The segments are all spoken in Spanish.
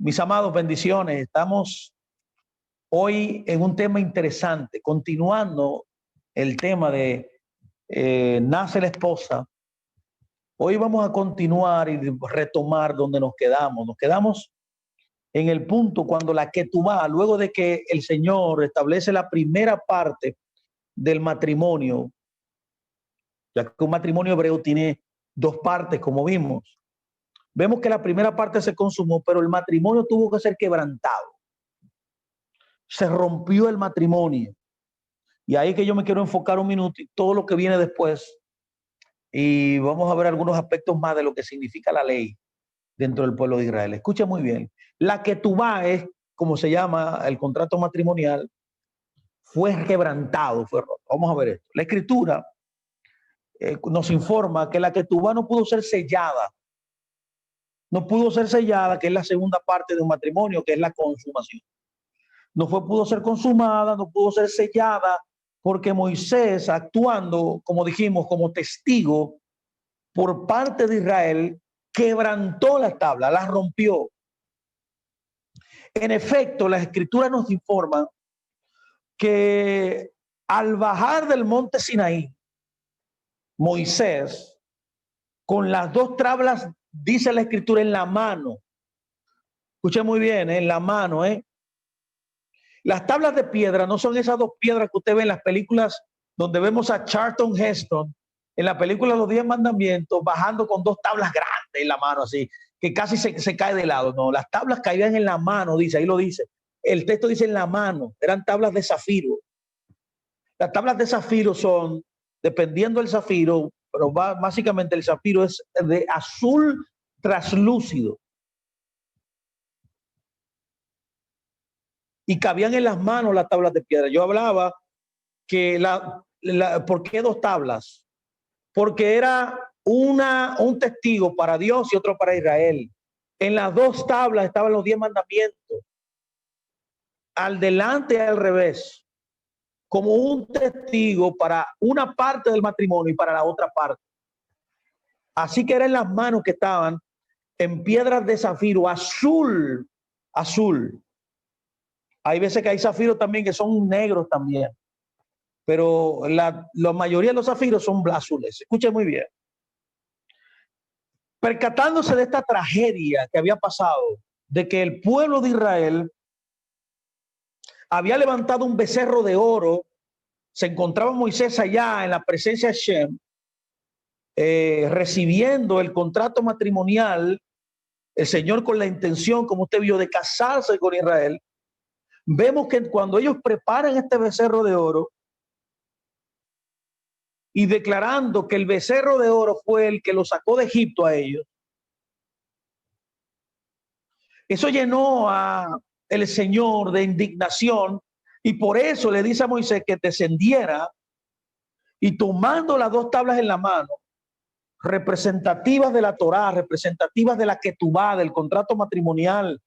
Mis amados, bendiciones. Estamos hoy en un tema interesante, continuando el tema de nace la esposa. Hoy vamos a continuar y retomar donde nos quedamos. Nos quedamos en el punto cuando la ketubá, luego de que el Señor establece la primera parte del matrimonio, ya que un matrimonio hebreo tiene dos partes, como vimos. Vemos que la primera parte se consumó, pero el matrimonio tuvo que ser quebrantado. Se rompió el matrimonio. Y ahí que yo me quiero enfocar un minuto y todo lo que viene después. Y vamos a ver algunos aspectos más de lo que significa la ley dentro del pueblo de Israel. Escucha muy bien. La ketubá es, como se llama el contrato matrimonial, fue quebrantado, fue roto. Vamos a ver esto. La escritura nos informa que la ketubá no pudo ser sellada. No pudo ser sellada, que es la segunda parte de un matrimonio, que es la consumación. Pudo ser consumada, no pudo ser sellada, porque Moisés, actuando, como dijimos, como testigo por parte de Israel, quebrantó las tablas, las rompió. En efecto, las escrituras nos informan que al bajar del monte Sinaí, Moisés, con las dos tablas, dice la escritura, en la mano. Escuchen muy bien, en la mano, Las tablas de piedra no son esas dos piedras que usted ve en las películas donde vemos a Charlton Heston en la película Los 10 Mandamientos bajando con dos tablas grandes en la mano, así, que casi se cae de lado. No, las tablas caían en la mano, dice, ahí lo dice. El texto dice en la mano, eran tablas de zafiro. Las tablas de zafiro son, dependiendo del zafiro, pero básicamente el zafiro es de azul traslúcido. Y cabían en las manos las tablas de piedra. Yo hablaba que ¿por qué dos tablas? Porque era un testigo para Dios y otro para Israel. En las dos tablas estaban los 10 mandamientos, al delante y al revés, como un testigo para una parte del matrimonio y para la otra parte. Así que eran las manos que estaban en piedras de zafiro, azul. Hay veces que hay zafiros también que son negros también, pero la mayoría de los zafiros son azules. Escuchen muy bien. Percatándose de esta tragedia que había pasado, de que el pueblo de Israel había levantado un becerro de oro, se encontraba Moisés allá en la presencia de Shem, recibiendo el contrato matrimonial, el Señor con la intención, como usted vio, de casarse con Israel. Vemos que cuando ellos preparan este becerro de oro y declarando que el becerro de oro fue el que lo sacó de Egipto a ellos, eso llenó a el Señor de indignación y por eso le dice a Moisés que descendiera y tomando las dos tablas en la mano, representativas de la Torá, representativas de la ketubá, del contrato matrimonial,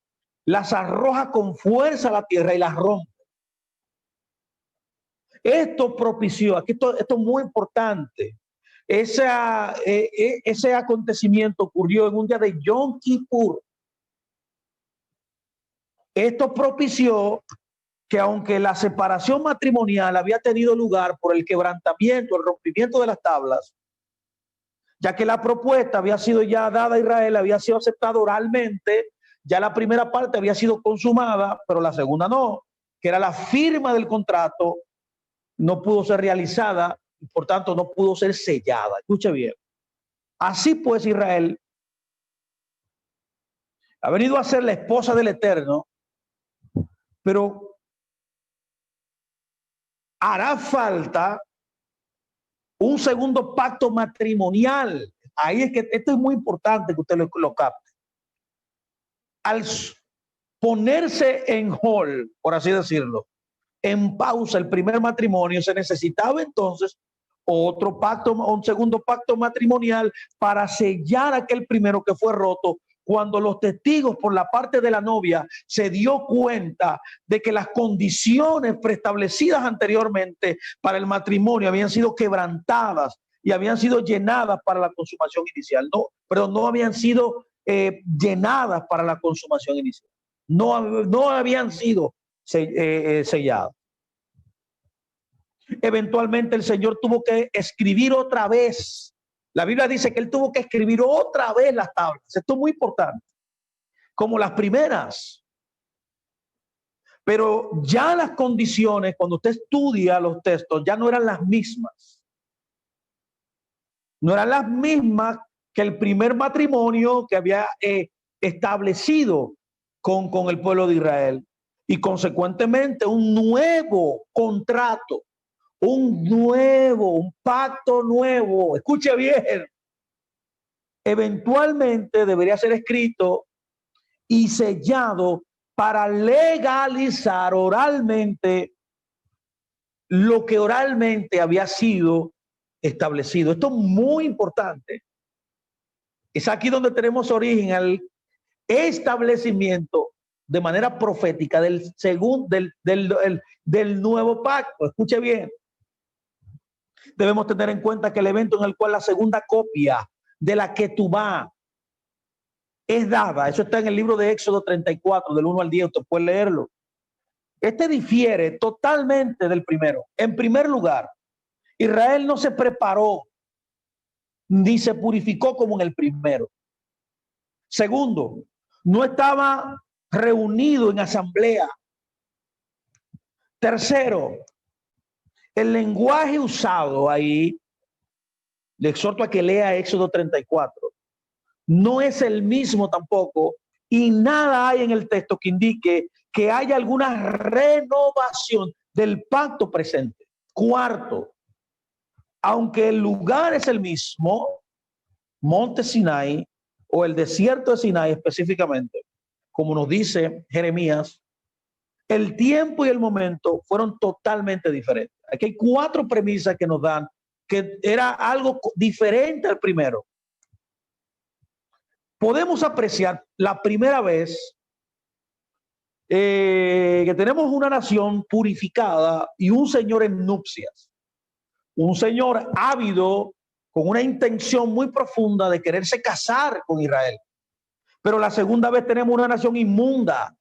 las arroja con fuerza a la tierra y las rompe. Esto propició, aquí esto es muy importante, ese acontecimiento ocurrió en un día de Yom Kippur. Esto propició que aunque la separación matrimonial había tenido lugar por el quebrantamiento, el rompimiento de las tablas, ya que la propuesta había sido ya dada a Israel, había sido aceptada oralmente, ya la primera parte había sido consumada, pero la segunda no, que era la firma del contrato, no pudo ser realizada y por tanto no pudo ser sellada. Escuche bien. Así pues Israel ha venido a ser la esposa del Eterno, pero hará falta un segundo pacto matrimonial. Ahí es que esto es muy importante que usted lo capte. Al ponerse en hold, por así decirlo, en pausa el primer matrimonio, se necesitaba entonces otro pacto, un segundo pacto matrimonial para sellar aquel primero que fue roto, cuando los testigos por la parte de la novia se dio cuenta de que las condiciones preestablecidas anteriormente para el matrimonio habían sido quebrantadas y habían sido llenadas para la consumación inicial. No habían sido llenadas para la consumación inicial. no habían sido selladas. Eventualmente el Señor tuvo que escribir otra vez. La Biblia dice que él tuvo que escribir otra vez las tablas. Esto es muy importante, como las primeras. Pero ya las condiciones, cuando usted estudia los textos, ya no eran las mismas. No eran las mismas que el primer matrimonio que había establecido con el pueblo de Israel. Y consecuentemente un nuevo contrato, un pacto nuevo. Escuche bien. Eventualmente debería ser escrito y sellado para legalizar oralmente lo que oralmente había sido establecido. Esto es muy importante. Es aquí donde tenemos origen al establecimiento de manera profética del nuevo pacto. Escuche bien. Debemos tener en cuenta que el evento en el cual la segunda copia de la Ketubá es dada, eso está en el libro de Éxodo 34, del 1 al 10, usted puede leerlo. Este difiere totalmente del primero. En primer lugar, Israel no se preparó ni se purificó como en el primero. Segundo, no estaba reunido en asamblea. Tercero, el lenguaje usado ahí, le exhorto a que lea Éxodo 34, no es el mismo tampoco, y nada hay en el texto que indique que haya alguna renovación del pacto presente. Cuarto, aunque el lugar es el mismo, Monte Sinai o el desierto de Sinai específicamente, como nos dice Jeremías, el tiempo y el momento fueron totalmente diferentes. Aquí hay 4 premisas que nos dan que era algo diferente al primero. Podemos apreciar la primera vez que tenemos una nación purificada y un Señor en nupcias. Un Señor ávido con una intención muy profunda de quererse casar con Israel. Pero la segunda vez tenemos una nación inmunda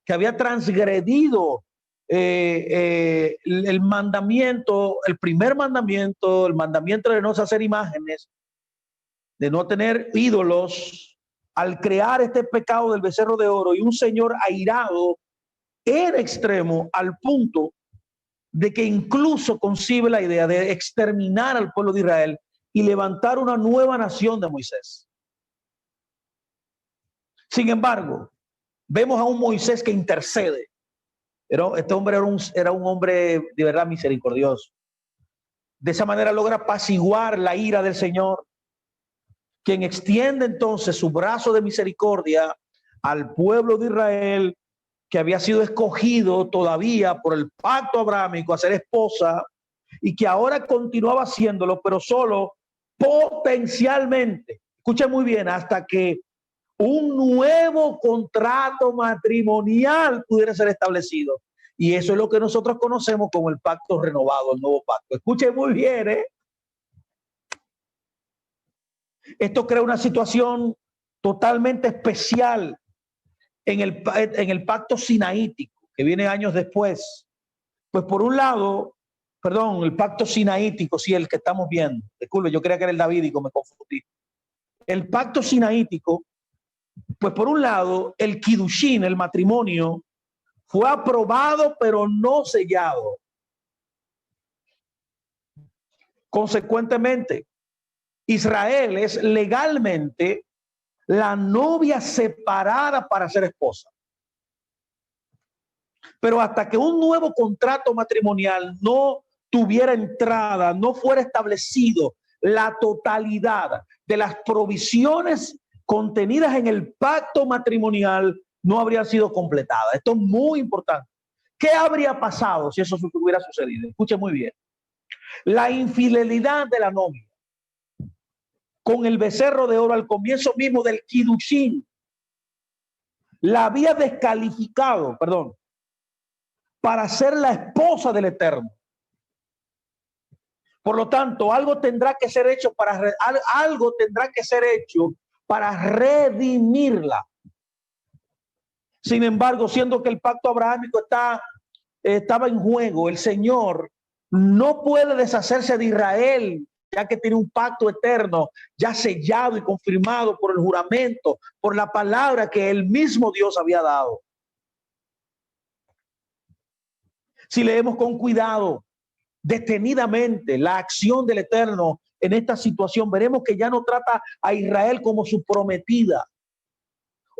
que había transgredido el mandamiento, el primer mandamiento, el mandamiento de no hacer imágenes, de no tener ídolos, al crear este pecado del becerro de oro, y un Señor airado en extremo al punto de que incluso concibe la idea de exterminar al pueblo de Israel y levantar una nueva nación de Moisés. Sin embargo, vemos a un Moisés que intercede. Pero este hombre era un hombre de verdad misericordioso. De esa manera logra apaciguar la ira del Señor, quien extiende entonces su brazo de misericordia al pueblo de Israel, que había sido escogido todavía por el pacto abrahámico a ser esposa, y que ahora continuaba haciéndolo, pero solo potencialmente. Escuchen muy bien, hasta que un nuevo contrato matrimonial pudiera ser establecido. Y eso es lo que nosotros conocemos como el pacto renovado, el nuevo pacto. Escuchen muy bien, ¿eh? Esto crea una situación totalmente especial en el pacto sinaítico, que viene años después. Pues por un lado, perdón, el pacto sinaítico, sí, el que estamos viendo. Disculpe, yo creía que era el davídico, me confundí. El pacto sinaítico, pues por un lado, el kiddushin, el matrimonio, fue aprobado pero no sellado. Consecuentemente, Israel es legalmente la novia separada para ser esposa. Pero hasta que un nuevo contrato matrimonial no tuviera entrada, no fuera establecido la totalidad de las provisiones contenidas en el pacto matrimonial, no habría sido completada. Esto es muy importante. ¿Qué habría pasado si eso hubiera sucedido? Escuche muy bien. La infidelidad de la novia con el becerro de oro al comienzo mismo del kiddushin la había descalificado, para ser la esposa del Eterno. Por lo tanto, algo tendrá que ser hecho para redimirla. Sin embargo, siendo que el pacto abrahámico estaba en juego, el Señor no puede deshacerse de Israel, ya que tiene un pacto eterno, ya sellado y confirmado por el juramento, por la palabra que el mismo Dios había dado. Si leemos con cuidado, detenidamente, la acción del Eterno en esta situación, veremos que ya no trata a Israel como su prometida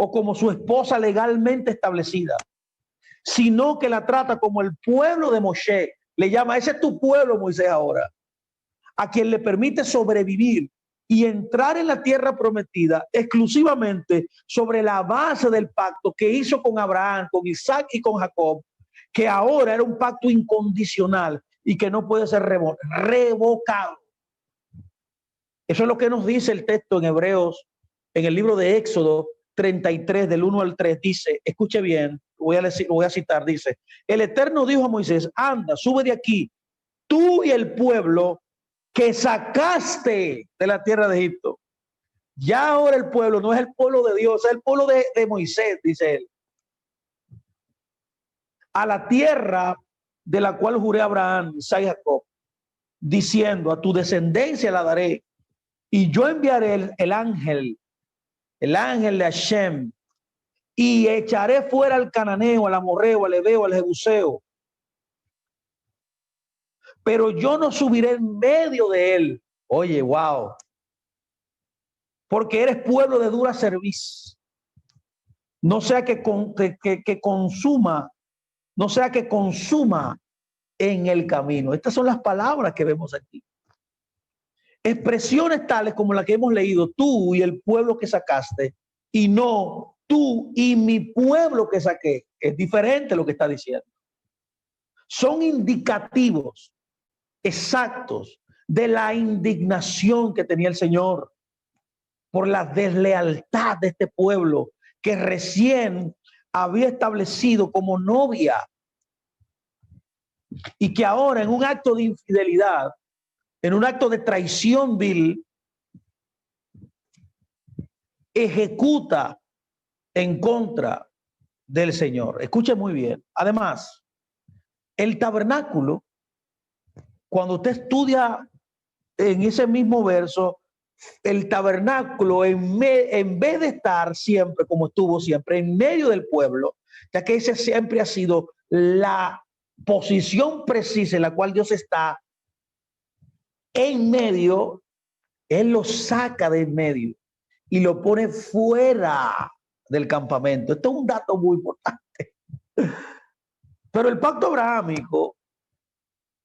o como su esposa legalmente establecida, sino que la trata como el pueblo de Moshe. Le llama, ese es tu pueblo, Moisés, ahora, a quien le permite sobrevivir y entrar en la tierra prometida exclusivamente sobre la base del pacto que hizo con Abraham, con Isaac y con Jacob, que ahora era un pacto incondicional y que no puede ser revocado. Eso es lo que nos dice el texto en Hebreos, en el libro de Éxodo 33, del 1 al 3, dice, escuche bien, voy a citar, dice, el Eterno dijo a Moisés, anda, sube de aquí, tú y el pueblo que sacaste de la tierra de Egipto. Ya ahora el pueblo no es el pueblo de Dios, es el pueblo de Moisés, dice él. A la tierra de la cual juré a Abraham, Isaac y Jacob, diciendo, a tu descendencia la daré, y yo enviaré el ángel de Hashem, y echaré fuera al cananeo, al amorreo, al heveo, al jebuseo. Pero yo no subiré en medio de él. Oye, wow. Porque eres pueblo de dura cerviz. No sea que consuma, no sea que consuma en el camino. Estas son las palabras que vemos aquí. Expresiones tales como la que hemos leído, tú y el pueblo que sacaste, y no tú y mi pueblo que saqué. Es diferente lo que está diciendo. Son indicativos exactos de la indignación que tenía el Señor por la deslealtad de este pueblo que recién había establecido como novia y que ahora en un acto de infidelidad, en un acto de traición vil, ejecuta en contra del Señor. Escuche muy bien. Además, el tabernáculo, cuando usted estudia en ese mismo verso, el tabernáculo en vez de estar siempre como estuvo siempre en medio del pueblo, ya que ese siempre ha sido la posición precisa en la cual Dios está en medio, Él lo saca de en medio y lo pone fuera del campamento. Esto es un dato muy importante. Pero el pacto abrahámico,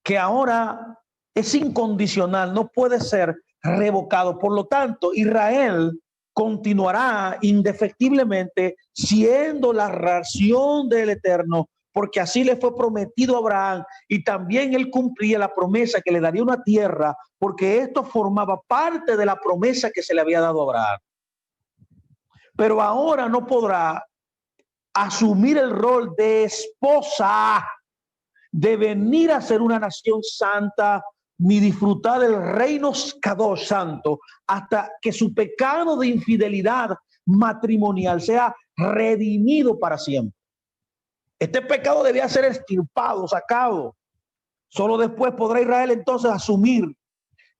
que ahora es incondicional, no puede ser revocado. Por lo tanto, Israel continuará indefectiblemente siendo la ración del Eterno, porque así le fue prometido a Abraham, y también él cumplía la promesa que le daría una tierra, porque esto formaba parte de la promesa que se le había dado a Abraham. Pero ahora no podrá asumir el rol de esposa, de venir a ser una nación santa, ni disfrutar del reino Kadosh santo, hasta que su pecado de infidelidad matrimonial sea redimido para siempre. Este pecado debía ser extirpado, sacado. Solo después podrá Israel entonces asumir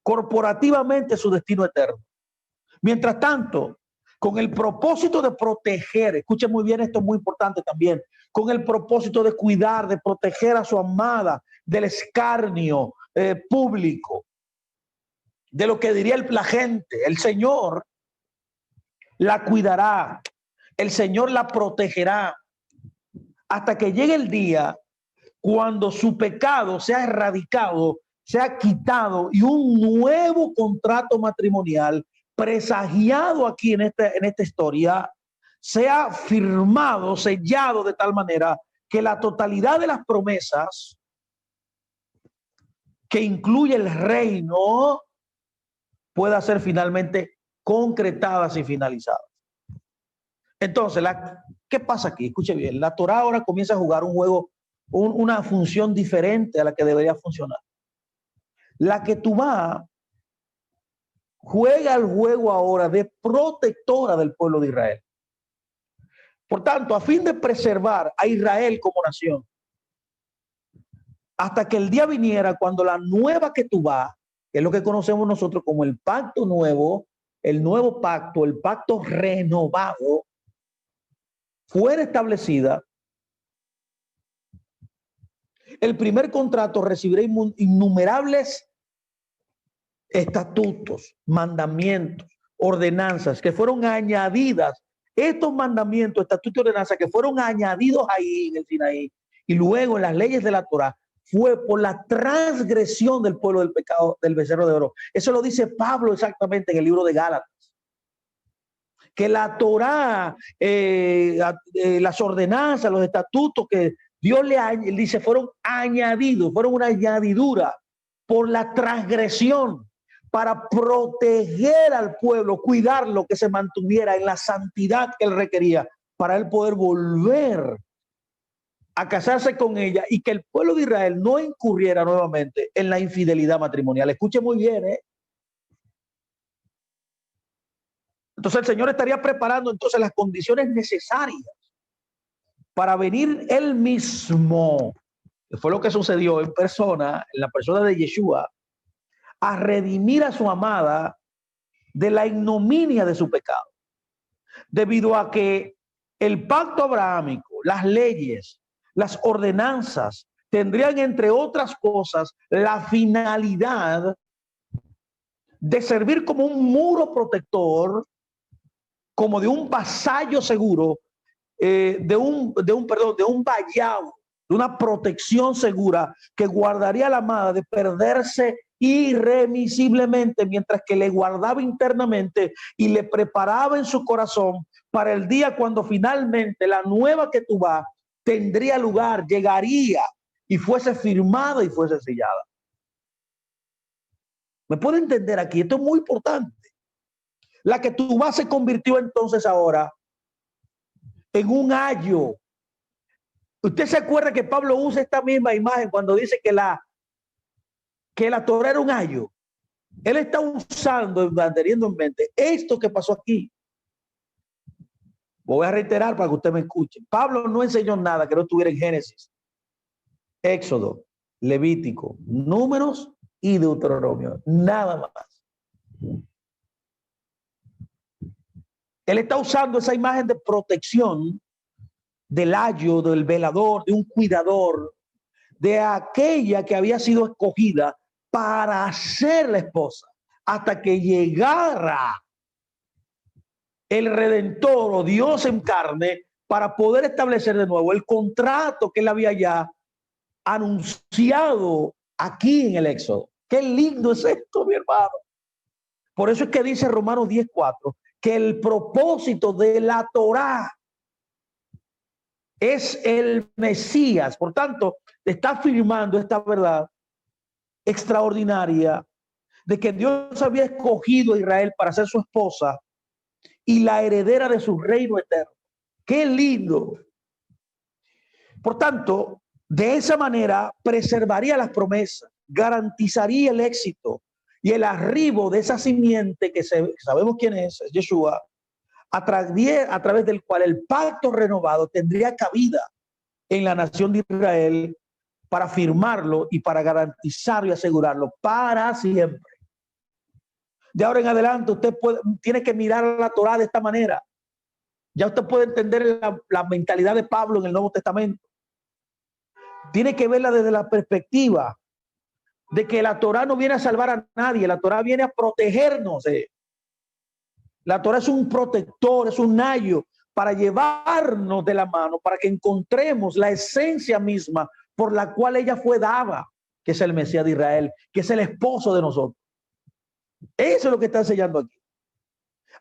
corporativamente su destino eterno. Mientras tanto, con el propósito de proteger, escuchen muy bien, esto es muy importante también, con el propósito de cuidar, de proteger a su amada del escarnio público, de lo que diría la gente. El Señor la cuidará, el Señor la protegerá hasta que llegue el día cuando su pecado sea erradicado, sea quitado y un nuevo contrato matrimonial presagiado aquí en esta historia sea firmado, sellado de tal manera que la totalidad de las promesas que incluye el reino pueda ser finalmente concretadas y finalizadas. Entonces, ¿qué pasa aquí? Escuche bien, la Torá ahora comienza a jugar un juego, una función diferente a la que debería funcionar. La Ketubá juega el juego ahora de protectora del pueblo de Israel. Por tanto, a fin de preservar a Israel como nación, hasta que el día viniera cuando la nueva Ketubá, que es lo que conocemos nosotros como el pacto nuevo, el nuevo pacto, el pacto renovado, fuera establecida, el primer contrato recibirá innumerables estatutos, mandamientos, ordenanzas que fueron añadidas. Estos mandamientos, estatutos y ordenanzas que fueron añadidos ahí en el Sinaí y luego en las leyes de la Torá, fue por la transgresión del pueblo del pecado del becerro de oro. Eso lo dice Pablo exactamente en el libro de Gálatas. Que la Torá, las ordenanzas, los estatutos que Dios le dice fueron añadidos, fueron una añadidura por la transgresión para proteger al pueblo, cuidarlo, que se mantuviera en la santidad que él requería para él poder volver a casarse con ella y que el pueblo de Israel no incurriera nuevamente en la infidelidad matrimonial. Escuche muy bien, ¿eh? Entonces el Señor estaría preparando entonces las condiciones necesarias para venir él mismo, que fue lo que sucedió en persona, en la persona de Yeshua, a redimir a su amada de la ignominia de su pecado. Debido a que el pacto abrahámico, las leyes, las ordenanzas, tendrían, entre otras cosas, la finalidad de servir como un muro protector, como de un vasallo seguro, de un vallado, de una protección segura que guardaría a la amada de perderse irremisiblemente, mientras que le guardaba internamente y le preparaba en su corazón para el día cuando finalmente la nueva Ketubá tendría lugar, llegaría y fuese firmada y fuese sellada. ¿Me puede entender aquí? Esto es muy importante. La Ketubá se convirtió entonces ahora en un ayo. Usted se acuerda que Pablo usa esta misma imagen cuando dice que la Torá era un ayo. Él está usando, teniendo en mente esto que pasó aquí. Voy a reiterar para que usted me escuche. Pablo no enseñó nada que no estuviera en Génesis, Éxodo, Levítico, Números y Deuteronomio. Nada más. Él está usando esa imagen de protección del ayo, del velador, de un cuidador, de aquella que había sido escogida para ser la esposa, hasta que llegara el Redentor o Dios en carne para poder establecer de nuevo el contrato que él había ya anunciado aquí en el Éxodo. Qué lindo es esto, mi hermano. Por eso es que dice Romanos 10:4 que el propósito de la Torá es el Mesías. Por tanto, está afirmando esta verdad extraordinaria de que Dios había escogido a Israel para ser su esposa y la heredera de su reino eterno. ¡Qué lindo! Por tanto, de esa manera preservaría las promesas, garantizaría el éxito y el arribo de esa simiente que sabemos quién es Yeshua, a través del cual el pacto renovado tendría cabida en la nación de Israel para firmarlo y para garantizarlo y asegurarlo para siempre. De ahora en adelante usted tiene que mirar a la Torá de esta manera. Ya usted puede entender la mentalidad de Pablo en el Nuevo Testamento. Tiene que verla desde la perspectiva de que la Torá no viene a salvar a nadie, la Torá viene a protegernos. La Torá es un protector, es un ayo para llevarnos de la mano, para que encontremos la esencia misma por la cual ella fue dada, que es el Mesías de Israel, que es el esposo de nosotros. Eso es lo que está enseñando aquí.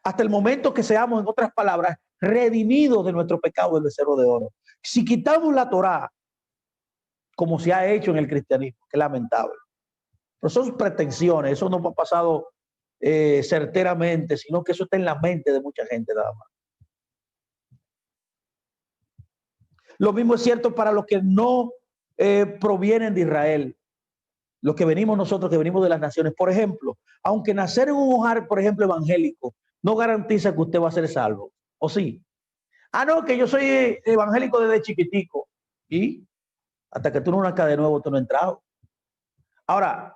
Hasta el momento que seamos, en otras palabras, redimidos de nuestro pecado del becerro de oro. Si quitamos la Torá, como se ha hecho en el cristianismo, que es lamentable. Pero son pretensiones, eso no ha pasado certeramente, sino que eso está en la mente de mucha gente nada más. Lo mismo es cierto para los que no provienen de Israel, los que venimos nosotros, que venimos de las naciones. Por ejemplo, aunque nacer en un hogar, por ejemplo, evangélico, no garantiza que usted va a ser salvo, ¿o sí? Ah, no, que yo soy evangélico desde chiquitico. Y hasta que tú no nazcas de nuevo, tú no has entrado. Ahora,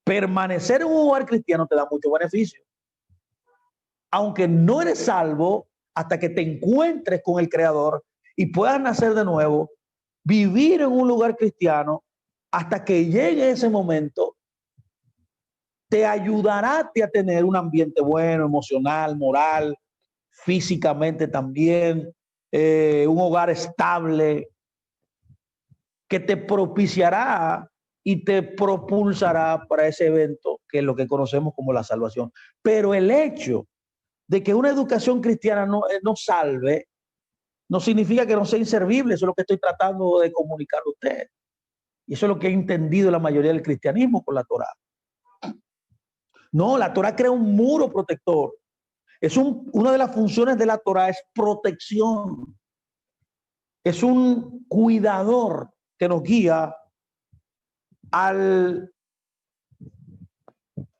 permanecer en un hogar cristiano te da mucho beneficio. Aunque no eres salvo hasta que te encuentres con el Creador y puedas nacer de nuevo, vivir en un lugar cristiano hasta que llegue ese momento, te ayudará a tener un ambiente bueno, emocional, moral, físicamente también, un hogar estable, que te propiciará y te propulsará para ese evento que es lo que conocemos como la salvación. Pero el hecho de que una educación cristiana no salve, no significa que no sea inservible. Eso es lo que estoy tratando de comunicar a usted. Y eso es lo que ha entendido la mayoría del cristianismo con la Torá. No, la Torá crea un muro protector. Una de las funciones de la Torá es protección. Es un cuidador que nos guía al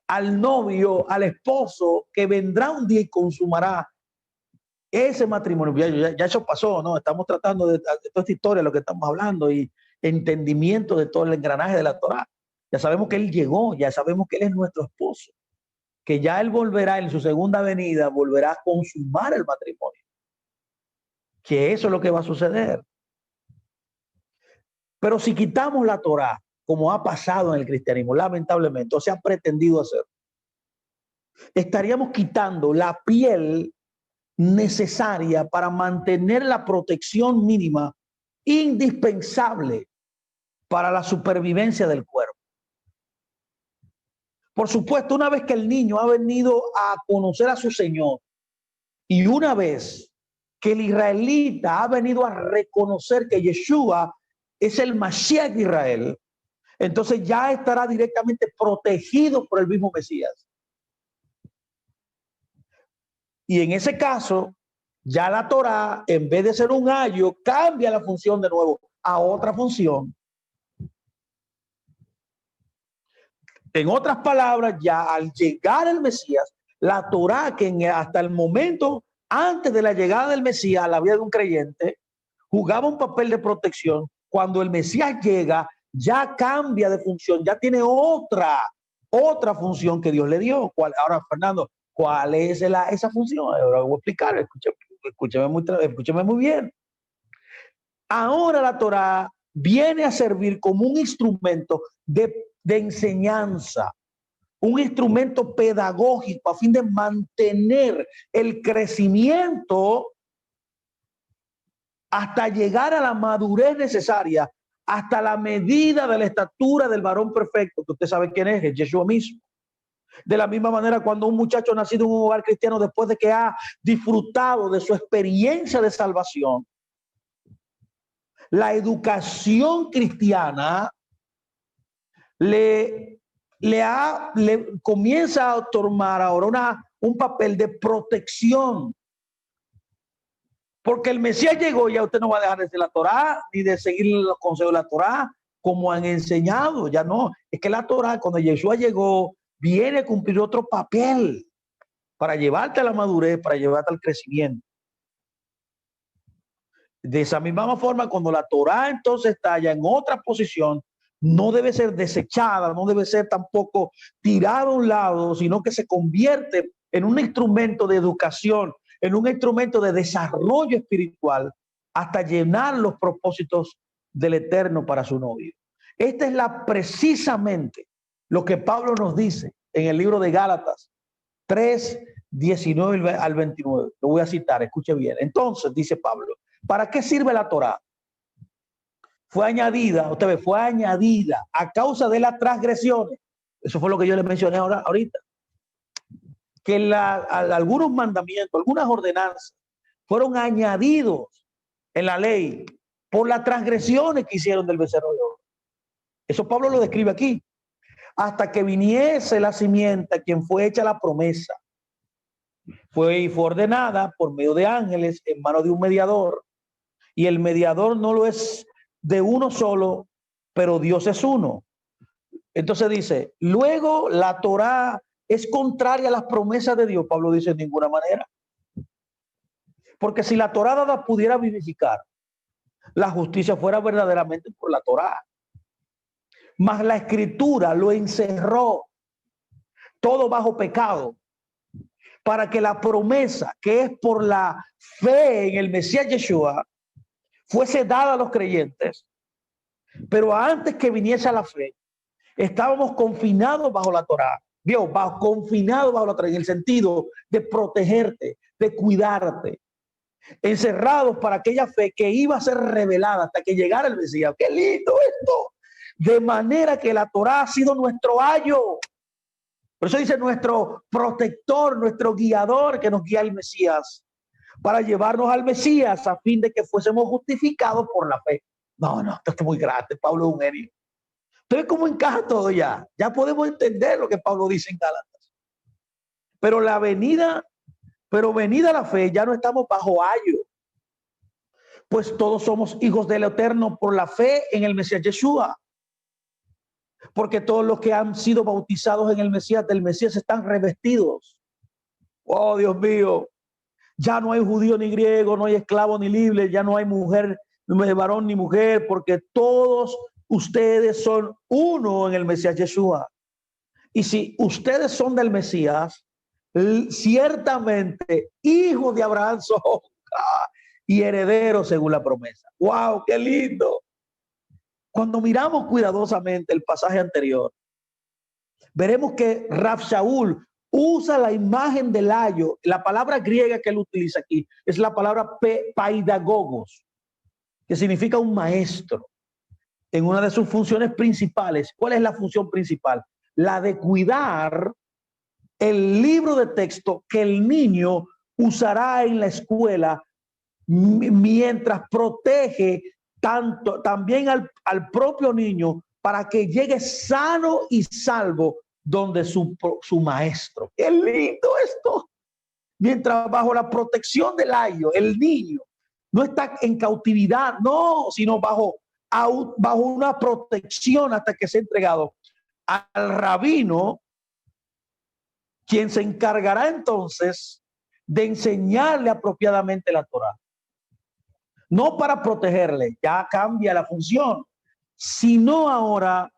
novio, al esposo, que vendrá un día y consumará ese matrimonio. Ya eso pasó, ¿no? Estamos tratando de toda esta historia, lo que estamos hablando, y entendimiento de todo el engranaje de la Torá. Ya sabemos que Él llegó, ya sabemos que Él es nuestro esposo, que ya Él volverá en su segunda venida, volverá a consumar el matrimonio. Que eso es lo que va a suceder. Pero si quitamos la Torá, como ha pasado en el cristianismo, lamentablemente, o se ha pretendido hacer, estaríamos quitando la piel necesaria para mantener la protección mínima indispensable para la supervivencia del cuerpo. Por supuesto, una vez que el niño ha venido a conocer a su Señor y una vez que el israelita ha venido a reconocer que Yeshua es el Mashiach de Israel, entonces ya estará directamente protegido por el mismo Mesías. Y en ese caso, ya la Torá, en vez de ser un ayo, cambia la función de nuevo a otra función. En otras palabras, ya al llegar el Mesías, la Torá, que hasta el momento, antes de la llegada del Mesías a la vida de un creyente, jugaba un papel de protección. Cuando el Mesías llega, ya cambia de función, ya tiene otra función que Dios le dio. Ahora, Fernando, ¿cuál es esa función? Ahora voy a explicar, escúcheme muy bien. Ahora la Torá viene a servir como un instrumento de enseñanza, un instrumento pedagógico a fin de mantener el crecimiento hasta llegar a la madurez necesaria, hasta la medida de la estatura del varón perfecto, que usted sabe quién es Yeshua mismo. De la misma manera, cuando un muchacho nacido en un hogar cristiano, después de que ha disfrutado de su experiencia de salvación, la educación cristiana le comienza a tomar ahora un papel de protección. Porque el Mesías llegó y ya usted no va a dejar de ser la Torá ni de seguir los consejos de la Torá como han enseñado. Ya no. Es que la Torá, cuando Yeshua llegó, viene a cumplir otro papel para llevarte a la madurez, para llevarte al crecimiento. De esa misma forma, cuando la Torá entonces está ya en otra posición, no debe ser desechada, no debe ser tampoco tirada a un lado, sino que se convierte en un instrumento de educación, en un instrumento de desarrollo espiritual, hasta llenar los propósitos del Eterno para su novio. Esta es precisamente lo que Pablo nos dice en el libro de Gálatas 3, 19 al 29. Lo voy a citar, escuche bien. Entonces, dice Pablo, ¿para qué sirve la Torá? Fue añadida, usted ve, fue añadida a causa de las transgresiones. Eso fue lo que yo le mencioné ahorita. Que algunos mandamientos, algunas ordenanzas fueron añadidos en la ley por las transgresiones que hicieron del becerro de oro. Eso Pablo lo describe aquí. Hasta que viniese la simiente a quien fue hecha la promesa. Fue ordenada por medio de ángeles en mano de un mediador. Y el mediador no lo es de uno solo, pero Dios es uno. Entonces dice, luego la Torá es contraria a las promesas de Dios. Pablo dice, en ninguna manera. Porque si la Torá dada pudiera vivificar, la justicia fuera verdaderamente por la Torá. Mas la Escritura lo encerró todo bajo pecado, para que la promesa que es por la fe en el Mesías Yeshua fuese dada a los creyentes. Pero antes que viniese la fe, estábamos confinados bajo la Torá. Dios, confinados bajo la Torá, en el sentido de protegerte, de cuidarte, encerrados para aquella fe que iba a ser revelada hasta que llegara el Mesías. ¡Qué lindo esto! De manera que la Torá ha sido nuestro ayo. Por eso dice nuestro protector, nuestro guiador que nos guía al Mesías, para llevarnos al Mesías a fin de que fuésemos justificados por la fe. No, esto es muy grande. Pablo es un genio. Entonces, ¿cómo encaja todo ya? Ya podemos entender lo que Pablo dice en Gálatas. Pero venida la fe, ya no estamos bajo ayo. Pues todos somos hijos del Eterno por la fe en el Mesías Yeshua. Porque todos los que han sido bautizados en el Mesías, del Mesías, están revestidos. Oh, Dios mío. Ya no hay judío ni griego, no hay esclavo ni libre, ya no hay mujer, no hay varón ni mujer, porque todos ustedes son uno en el Mesías Yeshua. Y si ustedes son del Mesías, ciertamente hijos de Abraham son y herederos según la promesa. ¡Wow! ¡Qué lindo! Cuando miramos cuidadosamente el pasaje anterior, veremos que Rav Shaul usa la imagen del ayo. La palabra griega que él utiliza aquí es la palabra paidagogos, que significa un maestro. En una de sus funciones principales, ¿cuál es la función principal? La de cuidar el libro de texto que el niño usará en la escuela mientras protege también al propio niño para que llegue sano y salvo donde su maestro. ¡Qué lindo esto! Mientras bajo la protección del ayo, el niño no está en cautividad, no, sino bajo una protección hasta que sea entregado al rabino, quien se encargará entonces de enseñarle apropiadamente la Torá. No para protegerle, ya cambia la función, sino ahora,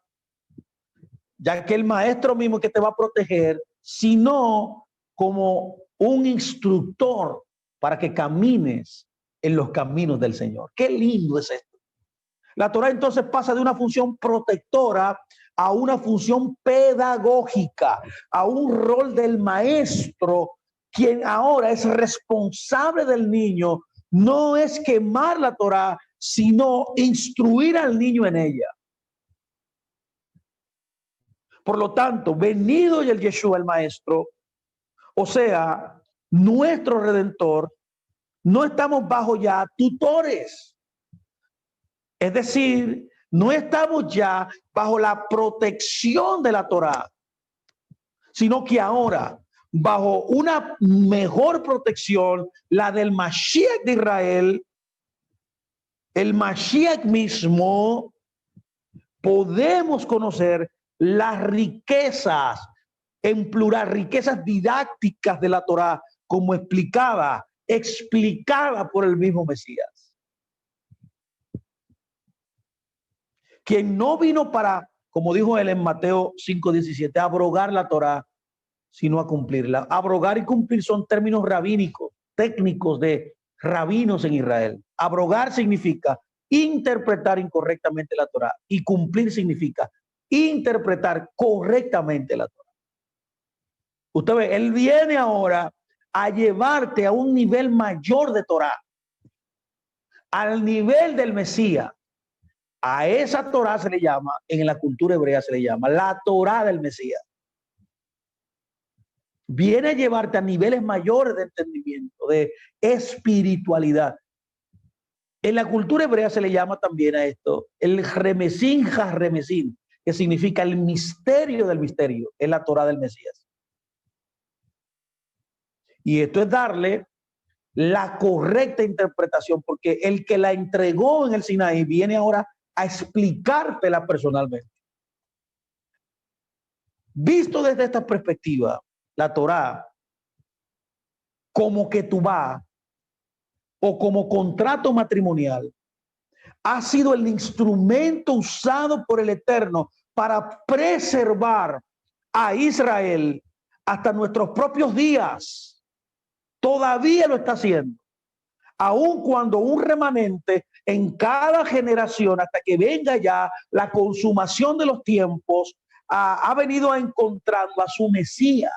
ya que el maestro mismo que te va a proteger, sino como un instructor para que camines en los caminos del Señor. Qué lindo es esto. La Torá entonces pasa de una función protectora a una función pedagógica, a un rol del maestro, quien ahora es responsable del niño. No es quemar la Torá, sino instruir al niño en ella. Por lo tanto, venido el Yeshua, el maestro, o sea, nuestro redentor, no estamos bajo ya tutores. Es decir, no estamos ya bajo la protección de la Torá, sino que ahora, bajo una mejor protección, la del Mashiach de Israel, el Mashiach mismo, podemos conocer las riquezas, en plural, riquezas didácticas de la Torá, como explicada por el mismo Mesías. Quien no vino para, como dijo él en Mateo 5:17, abrogar la Torá, sino a cumplirla. Abrogar y cumplir son términos rabínicos, técnicos de rabinos en Israel. Abrogar significa interpretar incorrectamente la Torá y cumplir significa interpretar correctamente la Torá. Usted ve, él viene ahora a llevarte a un nivel mayor de Torá, al nivel del Mesías. A esa Torá se le llama, en la cultura hebrea se le llama la Torá del Mesías. Viene a llevarte a niveles mayores de entendimiento, de espiritualidad. En la cultura hebrea se le llama también a esto el Remesín Ha-Remesín, que significa el misterio del misterio, es la Torá del Mesías. Y esto es darle la correcta interpretación, porque el que la entregó en el Sinaí viene ahora a explicártela personalmente. Visto desde esta perspectiva, la Torá como que tú vas, o como contrato matrimonial ha sido el instrumento usado por el Eterno para preservar a Israel hasta nuestros propios días. Todavía lo está haciendo. Aun cuando un remanente en cada generación, hasta que venga ya la consumación de los tiempos, ha venido encontrando a su Mesías,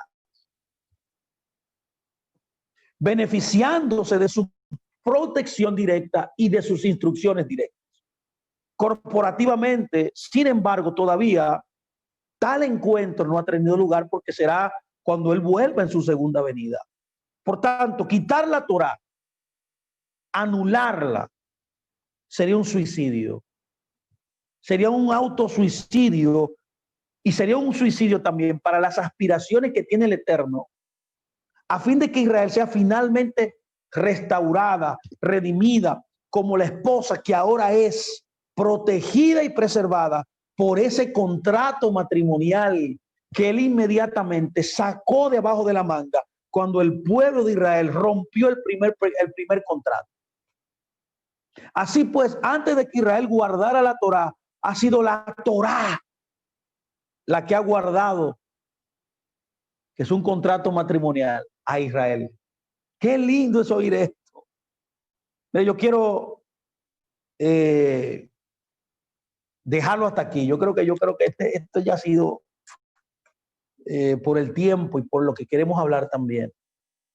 beneficiándose de su protección directa y de sus instrucciones directas. Corporativamente, sin embargo, todavía tal encuentro no ha tenido lugar porque será cuando Él vuelva en su segunda venida. Por tanto, quitar la Torá, anularla, sería un suicidio. Sería un autosuicidio y sería un suicidio también para las aspiraciones que tiene el Eterno, a fin de que Israel sea finalmente restaurada, redimida, como la esposa que ahora es protegida y preservada por ese contrato matrimonial que Él inmediatamente sacó debajo de la manga cuando el pueblo de Israel rompió el primer contrato. Así pues, antes de que Israel guardara la Torá, ha sido la Torá la que ha guardado, que es un contrato matrimonial, a Israel. Qué lindo es oír esto. Yo quiero dejarlo hasta aquí. Yo creo que esto ya ha sido por el tiempo y por lo que queremos hablar también.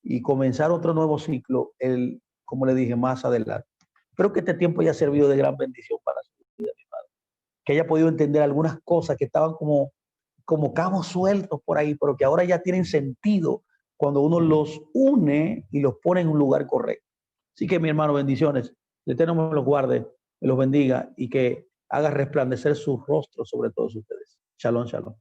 Y comenzar otro nuevo ciclo, como le dije, más adelante. Espero que este tiempo haya servido de gran bendición para su vida, mi padre. Que haya podido entender algunas cosas que estaban como cabos sueltos por ahí, pero que ahora ya tienen sentido cuando uno los une y los pone en un lugar correcto. Así que, mi hermano, bendiciones. El Eterno me los guarde, me los bendiga y que haga resplandecer su rostro sobre todos ustedes. Shalom, shalom.